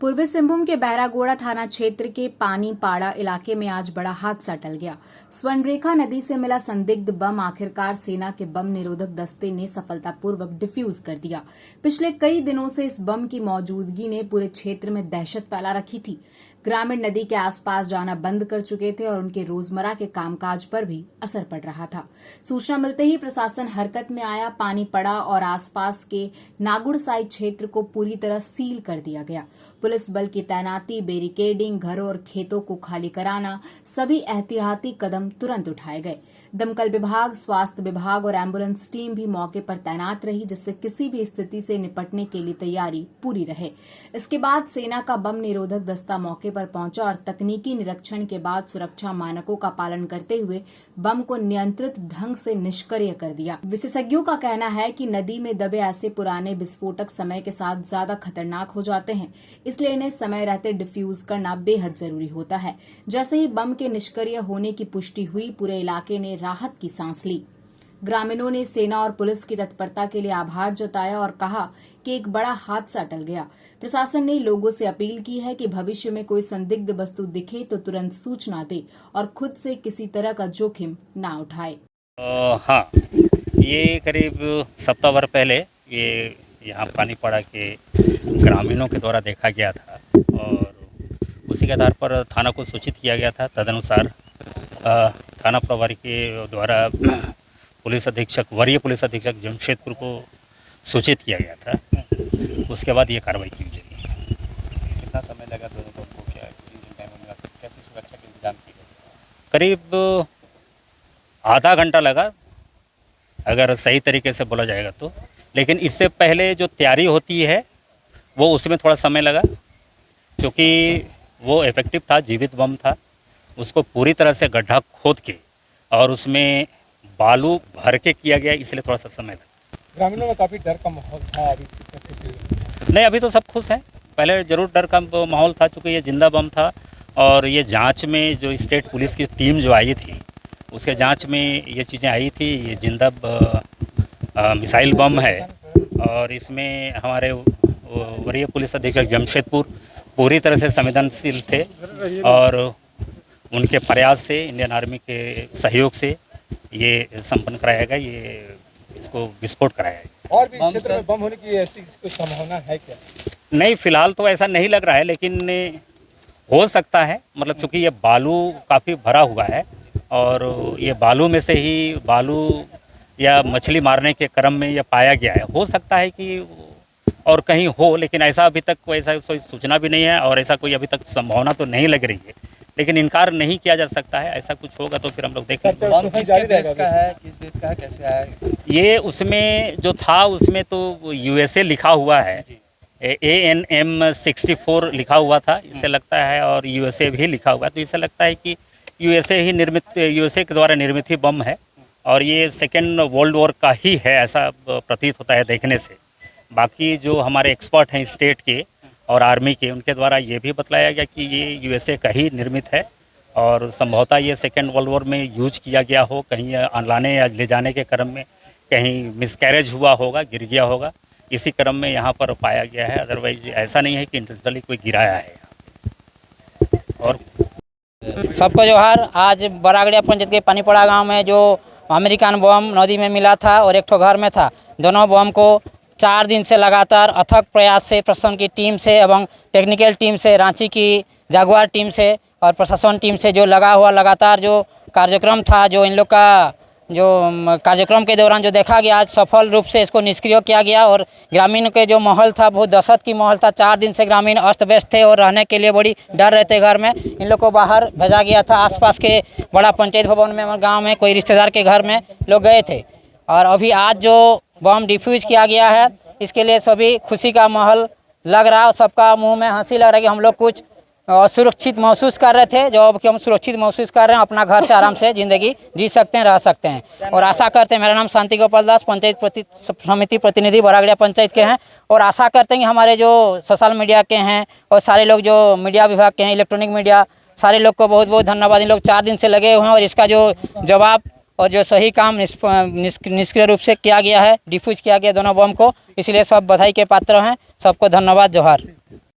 पूर्वी सिंहभूम के बहरागोड़ा थाना क्षेत्र के पानीपाड़ा इलाके में आज बड़ा हादसा टल गया। स्वर्णरेखा नदी से मिला संदिग्ध बम आखिरकार सेना के बम निरोधक दस्ते ने सफलतापूर्वक डिफ्यूज कर दिया। पिछले कई दिनों से इस बम की मौजूदगी ने पूरे क्षेत्र में दहशत फैला रखी थी। ग्रामीण नदी के आसपास जाना बंद कर चुके थे और उनके रोजमर्रा के कामकाज पर भी असर पड़ रहा था। सूचना मिलते ही प्रशासन हरकत में आया। पानीपड़ा और आसपास के नागुड़साई क्षेत्र को पूरी तरह सील कर दिया गया। पुलिस बल की तैनाती, बैरिकेडिंग, घरों और खेतों को खाली कराना, सभी एहतियाती कदम तुरंत उठाए गए। दमकल विभाग, स्वास्थ्य विभाग और एम्बुलेंस टीम भी मौके पर तैनात रही, जिससे किसी भी स्थिति से निपटने के लिए तैयारी पूरी रहे। इसके बाद सेना का बम निरोधक दस्ता मौके पर पहुंचा और तकनीकी निरीक्षण के बाद सुरक्षा मानकों का पालन करते हुए बम को नियंत्रित ढंग से निष्क्रिय कर दिया। विशेषज्ञों का कहना है कि नदी में दबे ऐसे पुराने विस्फोटक समय के साथ ज्यादा खतरनाक हो जाते हैं, इसलिए इन्हें समय रहते डिफ्यूज करना बेहद जरूरी होता है। जैसे ही बम के निष्क्रिय होने की पुष्टि हुई, पूरे इलाके ने राहत की सांस ली। ग्रामीणों ने सेना और पुलिस की तत्परता के लिए आभार जताया और कहा कि एक बड़ा हादसा टल गया। प्रशासन ने लोगों से अपील की है कि भविष्य में कोई संदिग्ध वस्तु दिखे तो तुरंत सूचना दे और खुद से किसी तरह का जोखिम ना उठाए। हाँ, ये करीब सप्ताह भर पहले ये यहाँ पानीपड़ा के ग्रामीणों के द्वारा देखा गया था और उसी के आधार पर थाना को सूचित किया गया था। तदनुसार थाना प्रभारी के द्वारा वरीय पुलिस अधीक्षक जमशेदपुर को सूचित किया गया था। उसके बाद ये कार्रवाई की गई। कितना समय लगा दोनों को, क्या कैसे सुरक्षा के इंतजाम किए गए? करीब आधा घंटा लगा, अगर सही तरीके से बोला जाएगा तो। लेकिन इससे पहले जो तैयारी होती है वो उसमें थोड़ा समय लगा, क्योंकि वो इफेक्टिव था, जीवित बम था। उसको पूरी तरह से गड्ढा खोद के और उसमें बालू भर के किया गया, इसलिए थोड़ा सा समय लगा। ग्रामीणों में काफ़ी डर का माहौल था अभी? नहीं, अभी तो सब खुश हैं। पहले ज़रूर डर का माहौल था, क्योंकि ये जिंदा बम था और ये जांच में जो स्टेट पुलिस की टीम जो आई थी उसके जांच में ये चीज़ें आई थी। ये जिंदा मिसाइल बम है और इसमें हमारे वरीय पुलिस अधीक्षक जमशेदपुर पूरी तरह से संवेदनशील थे और उनके प्रयास से, इंडियन आर्मी के सहयोग से ये संपन्न कराया गया, ये इसको विस्फोट कराया गया। और भी क्षेत्र में बम होने की ऐसी कोई संभावना है क्या? नहीं, फिलहाल तो ऐसा नहीं लग रहा है, लेकिन हो सकता है। मतलब चूँकि ये बालू काफ़ी भरा हुआ है और ये बालू में से ही बालू या मछली मारने के क्रम में ये पाया गया है। हो सकता है कि और कहीं हो, लेकिन ऐसा अभी तक कोई सूचना भी नहीं है और ऐसा कोई अभी तक संभावना तो नहीं लग रही है। लेकिन इनकार नहीं किया जा सकता है, ऐसा कुछ होगा तो फिर हम लोग देखेंगे। किस देश का है, कैसे आया? ये उसमें जो था उसमें तो USA लिखा हुआ है, ANM 64 लिखा हुआ था, इससे लगता है, और USA भी लिखा हुआ है, तो इससे लगता है कि USA के द्वारा निर्मित ही बम है और ये सेकेंड वर्ल्ड वॉर का ही है, ऐसा प्रतीत होता है देखने से। बाकी जो हमारे एक्सपर्ट हैं स्टेट के और आर्मी के, उनके द्वारा ये भी बतलाया गया कि ये USA का ही निर्मित है और संभवतः ये सेकेंड वर्ल्ड वॉर में यूज किया गया हो, कहीं लाने या ले जाने के क्रम में कहीं मिसकैरेज हुआ होगा, गिर गया होगा, इसी क्रम में यहाँ पर पाया गया है। अदरवाइज ऐसा नहीं है कि इंटेंशनली कोई गिराया है। और सबको जोहार। आज बरागड़िया पंचायत के पानीपड़ा गांव में जो अमेरिकन बम नदी में मिला था और एक ठो घर में था, दोनों बम को 4 दिन से लगातार अथक प्रयास से प्रशासन की टीम से एवं टेक्निकल टीम से, रांची की जागवार टीम से और प्रशासन टीम से जो लगा हुआ लगातार जो कार्यक्रम था, जो इन लोग का जो कार्यक्रम के दौरान जो देखा गया, आज सफल रूप से इसको निष्क्रिय किया गया और ग्रामीण के जो माहौल था बहुत दहशत की माहौल था। 4 दिन से ग्रामीण अस्त व्यस्त थे और रहने के लिए बड़ी डर रहते घर में। इन लोग को बाहर भेजा गया था, आसपास के बड़ा पंचायत भवन में, गांव में कोई रिश्तेदार के घर में लोग गए थे और अभी आज जो बम डिफ्यूज किया गया है, इसके लिए सभी खुशी का माहौल लग रहा है और सबका मुँह में हंसी लग रहा है कि हम लोग कुछ सुरक्षित महसूस कर रहे थे। जो अब कि हम सुरक्षित महसूस कर रहे हैं, अपना घर से आराम से ज़िंदगी जी सकते हैं, रह सकते हैं और आशा करते हैं। मेरा नाम शांति गोपाल दास, पंचायत समिति प्रतिनिधि बरागड़िया पंचायत के हैं और आशा करते हैं कि हमारे जो सोशल मीडिया के हैं और सारे लोग जो मीडिया विभाग के हैं, इलेक्ट्रॉनिक मीडिया, सारे लोग को बहुत बहुत धन्यवाद। इन लोग 4 दिन से लगे हुए हैं और इसका जो जवाब और जो सही काम निष्क्रिय रूप से किया गया है, डिफ्यूज किया गया दोनों बम को, इसलिए सब बधाई के पात्र हैं। सबको धन्यवाद, जोहार।